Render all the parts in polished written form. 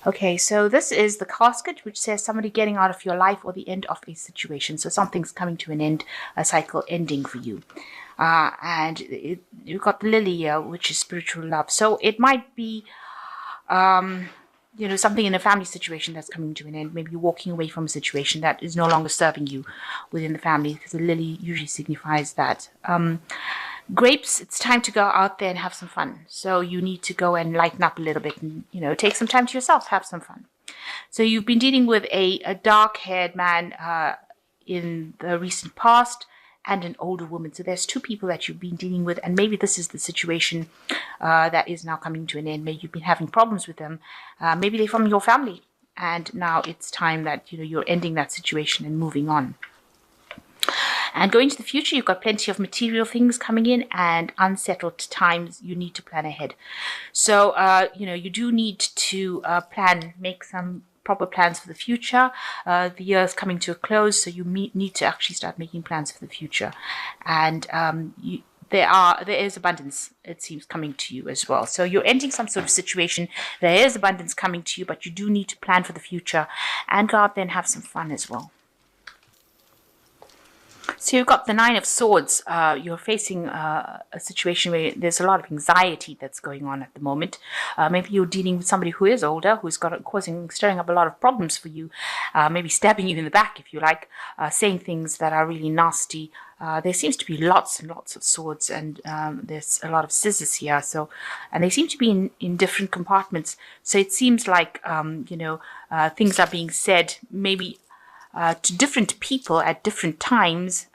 Okay, so this is the casket, which says somebody getting out of your life or the end of a situation. So something's coming to an end, a cycle ending for you. And you've got the lily here, which is spiritual love. So it might be, something in a family situation that's coming to an end. Maybe you're walking away from a situation that is no longer serving you within the family, because the lily usually signifies that. Grapes, it's time to go out there and have some fun. So you need to go and lighten up a little bit and, take some time to yourself, have some fun. So you've been dealing with a dark-haired man in the recent past and an older woman. So there's two people that you've been dealing with, and maybe this is the situation that is now coming to an end. Maybe you've been having problems with them. Maybe they're from your family, and now it's time that you're ending that situation and moving on. And going to the future, you've got plenty of material things coming in and unsettled times. You need to plan ahead. So, you do need to make some proper plans for the future. The year is coming to a close, so you need to actually start making plans for the future. And there is abundance, it seems, coming to you as well. So you're ending some sort of situation. There is abundance coming to you, but you do need to plan for the future and go out there and have some fun as well. So you've got the Nine of Swords. You're facing a situation where there's a lot of anxiety that's going on at the moment. Maybe you're dealing with somebody who is older, who's stirring up a lot of problems for you, maybe stabbing you in the back, if you like, saying things that are really nasty. There seems to be lots and lots of swords, and there's a lot of scissors here. And they seem to be in different compartments. So it seems like, things are being said, maybe to different people at different times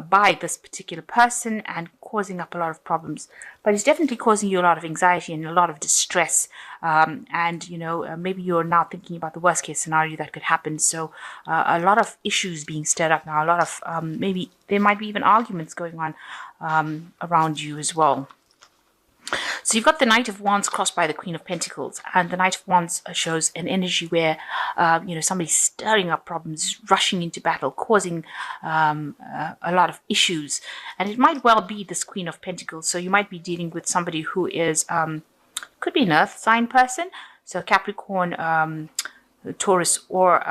by this particular person, and causing up a lot of problems. But it's definitely causing you a lot of anxiety and a lot of distress. Maybe you're now thinking about the worst case scenario that could happen. So a lot of issues being stirred up now. A lot of maybe there might be even arguments going on around you as well. So you've got the Knight of Wands crossed by the Queen of Pentacles, and the Knight of Wands shows an energy where, somebody's stirring up problems, rushing into battle, causing a lot of issues. And it might well be this Queen of Pentacles. So you might be dealing with somebody who is, could be an earth sign person, so Capricorn, Taurus, or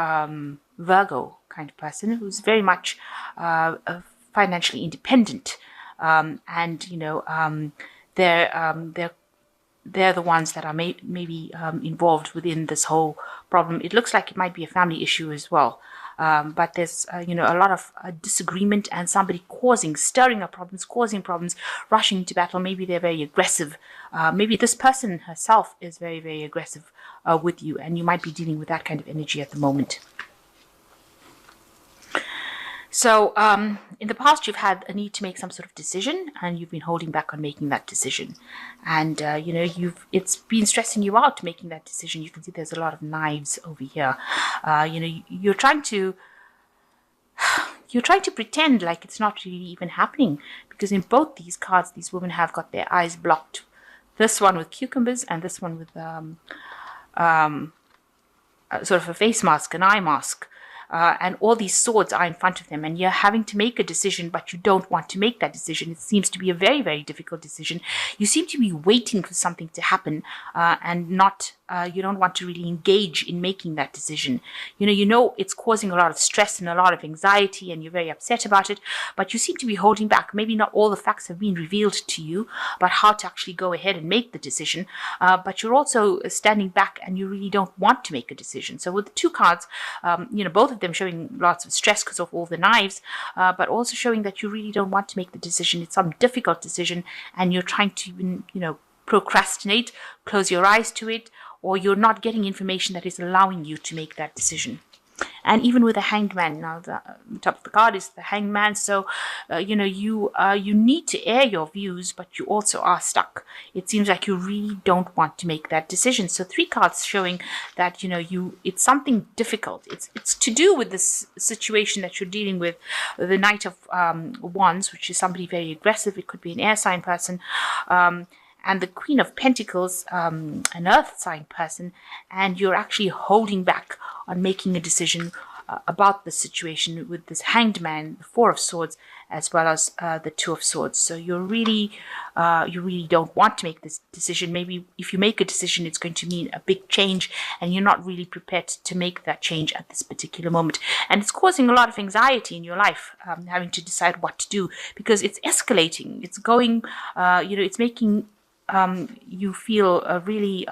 Virgo kind of person, who's very much financially independent, they're the ones that are maybe involved within this whole problem. It looks like it might be a family issue as well. But there's, a lot of disagreement and somebody stirring up problems, causing problems, rushing into battle. Maybe they're very aggressive. Maybe this person herself is very, very aggressive with you, and you might be dealing with that kind of energy at the moment. So in the past, you've had a need to make some sort of decision, and you've been holding back on making that decision. And, it's been stressing you out making that decision. You can see there's a lot of knives over here. You're trying to pretend like it's not really even happening, because in both these cards, these women have got their eyes blocked. This one with cucumbers, and this one with sort of a face mask, an eye mask. And all these swords are in front of them, and you're having to make a decision, but you don't want to make that decision. It seems to be a very, very difficult decision. You seem to be waiting for something to happen, and you don't want to really engage in making that decision. It's causing a lot of stress and a lot of anxiety, and you're very upset about it, but you seem to be holding back. Maybe not all the facts have been revealed to you about how to actually go ahead and make the decision, but you're also standing back, and you really don't want to make a decision. So with the two cards, both of them showing lots of stress because of all the knives, but also showing that you really don't want to make the decision. It's some difficult decision, and you're trying to even, procrastinate, close your eyes to it, or you're not getting information that is allowing you to make that decision. And even with the Hanged Man, now the top of the card is the Hanged Man. So, you need to air your views, but you also are stuck. It seems like you really don't want to make that decision. So 3 cards showing that, it's something difficult. It's to do with this situation that you're dealing with. The Knight of Wands, which is somebody very aggressive. It could be an air sign person. And the Queen of Pentacles, an earth sign person, and you're actually holding back on making a decision about the situation with this Hanged Man, the Four of Swords, as well as the Two of Swords. So you really don't want to make this decision. Maybe if you make a decision, it's going to mean a big change, and you're not really prepared to make that change at this particular moment. And it's causing a lot of anxiety in your life, having to decide what to do, because it's escalating. It's going, it's making you feel really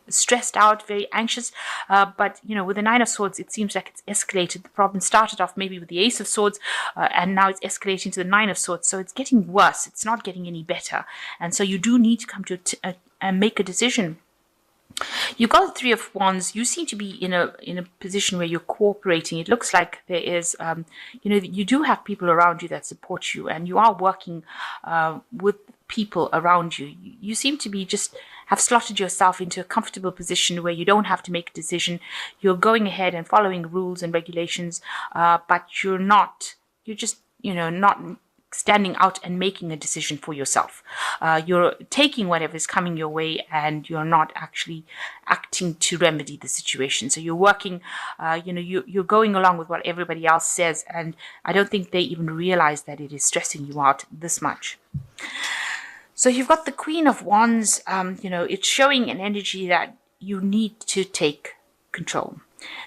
stressed out, very anxious. But, with the Nine of Swords, it seems like it's escalated. The problem started off maybe with the Ace of Swords, and now it's escalating to the Nine of Swords. So it's getting worse. It's not getting any better. And so you do need to come to and make a decision. You've got the Three of Wands. You seem to be in a position where you're cooperating. It looks like there is, you do have people around you that support you, and you are working with people around you. You seem to be have slotted yourself into a comfortable position where you don't have to make a decision. You're going ahead and following rules and regulations, but you're just not standing out and making a decision for yourself. You're taking whatever is coming your way, and you're not actually acting to remedy the situation. So you're working, you're going along with what everybody else says, and I don't think they even realize that it is stressing you out this much. So you've got the Queen of Wands. It's showing an energy that you need to take control.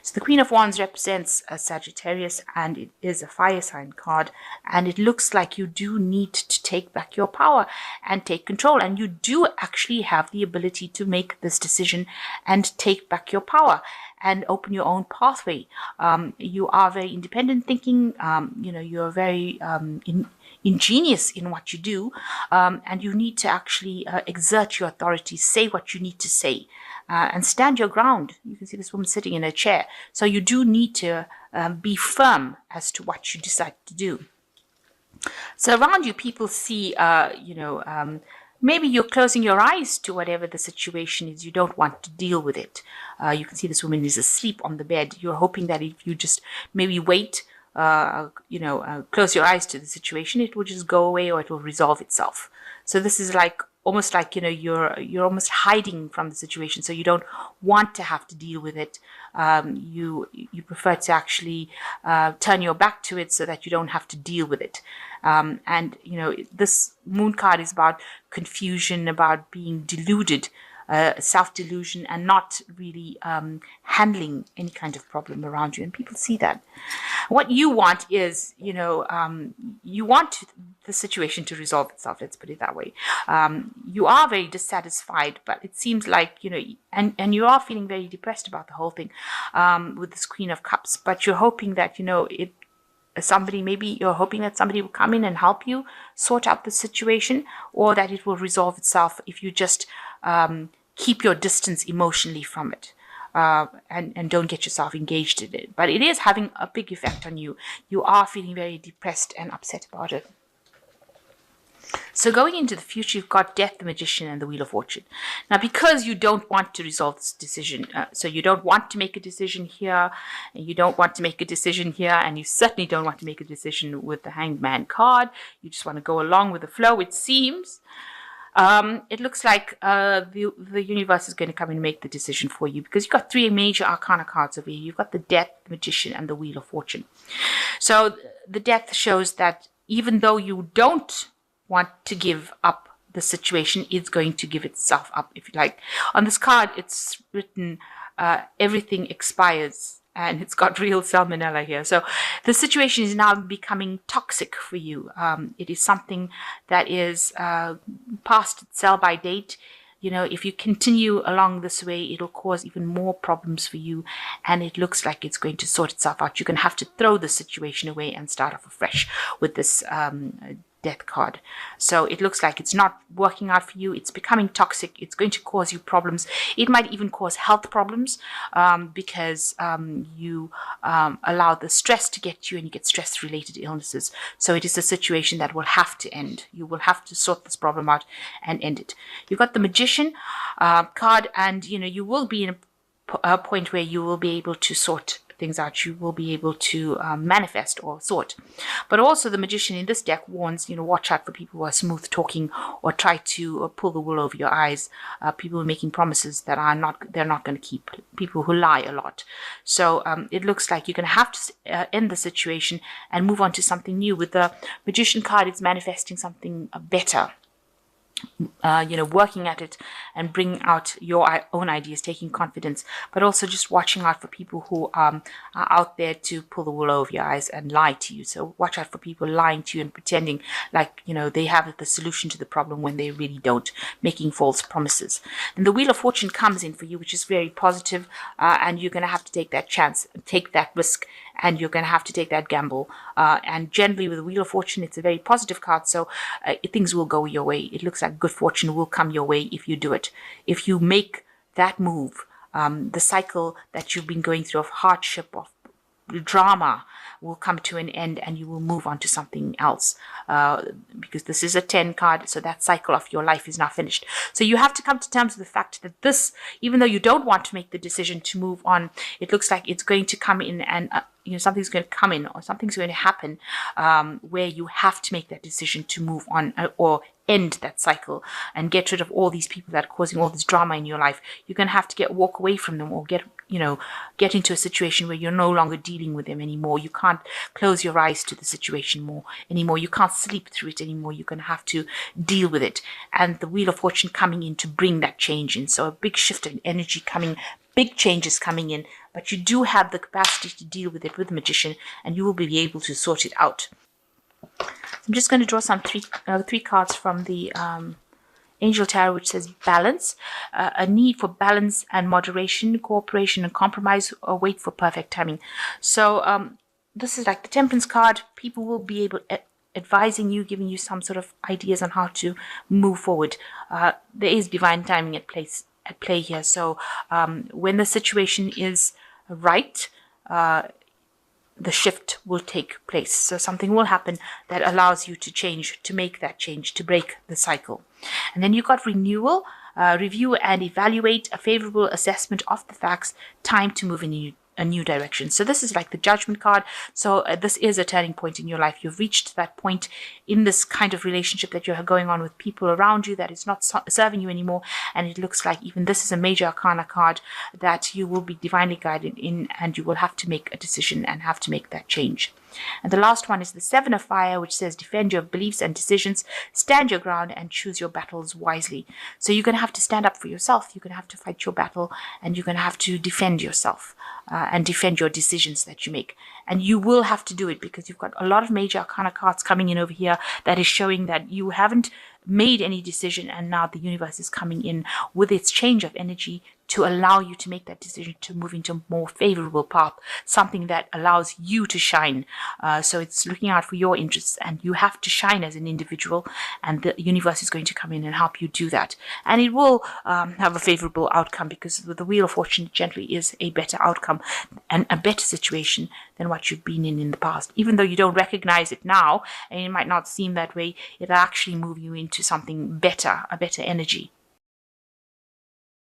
So the Queen of Wands represents a Sagittarius, and it is a fire sign card, and it looks like you do need to take back your power and take control, and you do actually have the ability to make this decision and take back your power and open your own pathway. You are very independent thinking, you're very ingenious in what you do, and you need to actually exert your authority, say what you need to say, and stand your ground. You can see this woman sitting in a chair. So you do need to be firm as to what you decide to do. So around you, people see, maybe you're closing your eyes to whatever the situation is. You don't want to deal with it. You can see this woman is asleep on the bed. You're hoping that if you just maybe wait, close your eyes to the situation, it will just go away, or it will resolve itself. So this is almost like you're almost hiding from the situation, so you don't want to have to deal with it. You prefer to actually turn your back to it so that you don't have to deal with it. And this Moon card is about confusion, about being deluded, self-delusion, and not really handling any kind of problem around you. And people see that. What you want is, you want the situation to resolve itself. Let's put it that way. You are very dissatisfied, but it seems like, and you are feeling very depressed about the whole thing with this Queen of Cups. But you're hoping that, you're hoping that somebody will come in and help you sort out the situation, or that it will resolve itself if you just keep your distance emotionally from it, and don't get yourself engaged in it. But it is having a big effect on you. You are feeling very depressed and upset about it. So going into the future, you've got Death, the Magician, and the Wheel of Fortune. Now, because you don't want to resolve this decision, so you don't want to make a decision here, and you don't want to make a decision here, and you certainly don't want to make a decision with the Hanged Man card. You just want to go along with the flow, it seems. It looks like the universe is going to come and make the decision for you, because you've got three major arcana cards over here. You've got the Death, the Magician, and the Wheel of Fortune. So the Death shows that even though you don't want to give up the situation, it's going to give itself up, if you like. On this card, it's written, everything expires, and it's got real salmonella here. So the situation is now becoming toxic for you. It is something that is past its sell-by date. If you continue along this way, it'll cause even more problems for you, and it looks like it's going to sort itself out. You're going to have to throw the situation away and start off afresh with this Death card. So it looks like it's not working out for you. It's becoming toxic. It's going to cause you problems. It might even cause health problems, because you allow the stress to get you, and you get stress-related illnesses. So it is a situation that will have to end. You will have to sort this problem out and end it. You've got the Magician card, and you will be in a point where you will be able to sort things out, you will be able to manifest or sort. But also the Magician in this deck warns, watch out for people who are smooth talking or try to pull the wool over your eyes, people making promises that they're not going to keep, people who lie a lot. So it looks like you're going to have to end the situation and move on to something new. With the Magician card, it's manifesting something better. Working at it and bringing out your own ideas, taking confidence, but also just watching out for people who are out there to pull the wool over your eyes and lie to you. So watch out for people lying to you and pretending like, they have the solution to the problem when they really don't, making false promises. And the Wheel of Fortune comes in for you, which is very positive, and you're going to have to take that chance, take that risk, and you're going to have to take that gamble. And generally with the Wheel of Fortune, it's a very positive card, so things will go your way. It looks like good fortune will come your way if you do it. If you make that move, the cycle that you've been going through of hardship, of drama, will come to an end and you will move on to something else, because this is a 10 card, so that cycle of your life is now finished. So you have to come to terms with the fact that this, even though you don't want to make the decision to move on, it looks like it's going to come in, and something's going to come in, or something's going to happen where you have to make that decision to move on or end that cycle and get rid of all these people that are causing all this drama in your life. You're going to have to walk away from them, or get into a situation where you're no longer dealing with them anymore. You can't close your eyes to the situation anymore. You can't sleep through it anymore. You're going to have to deal with it. And the Wheel of Fortune coming in to bring that change in. So a big shift in energy coming, big changes coming in, but you do have the capacity to deal with it with the Magician, and you will be able to sort it out. I'm just going to draw some three cards from the Angel Tarot, which says balance, a need for balance and moderation, cooperation and compromise, or wait for perfect timing. So this is like the Temperance card. People will be able advising you, giving you some sort of ideas on how to move forward. There is divine timing at play here. So when the situation is right, the shift will take place. So something will happen that allows you to change, to make that change, to break the cycle. And then you got renewal, review and evaluate, a favorable assessment of the facts, time to move in a new direction. So this is like the Judgment card. So this is a turning point in your life. You've reached that point in this kind of relationship that you're going on with people around you that is not serving you anymore. And it looks like even this is a major arcana card that you will be divinely guided in, and you will have to make a decision and have to make that change. And the last one is the Seven of Fire, which says defend your beliefs and decisions, stand your ground and choose your battles wisely. So you're going to have to stand up for yourself. You're going to have to fight your battle, and you're going to have to defend yourself and defend your decisions that you make. And you will have to do it because you've got a lot of major arcana cards coming in over here that is showing that you haven't made any decision, and now the universe is coming in with its change of energy to allow you to make that decision to move into a more favorable path, something that allows you to shine. So it's looking out for your interests, and you have to shine as an individual, and the universe is going to come in and help you do that. And it will have a favorable outcome, because the Wheel of Fortune generally is a better outcome and a better situation than what you've been in the past. Even though you don't recognize it now, and it might not seem that way, it'll actually move you into something better, a better energy.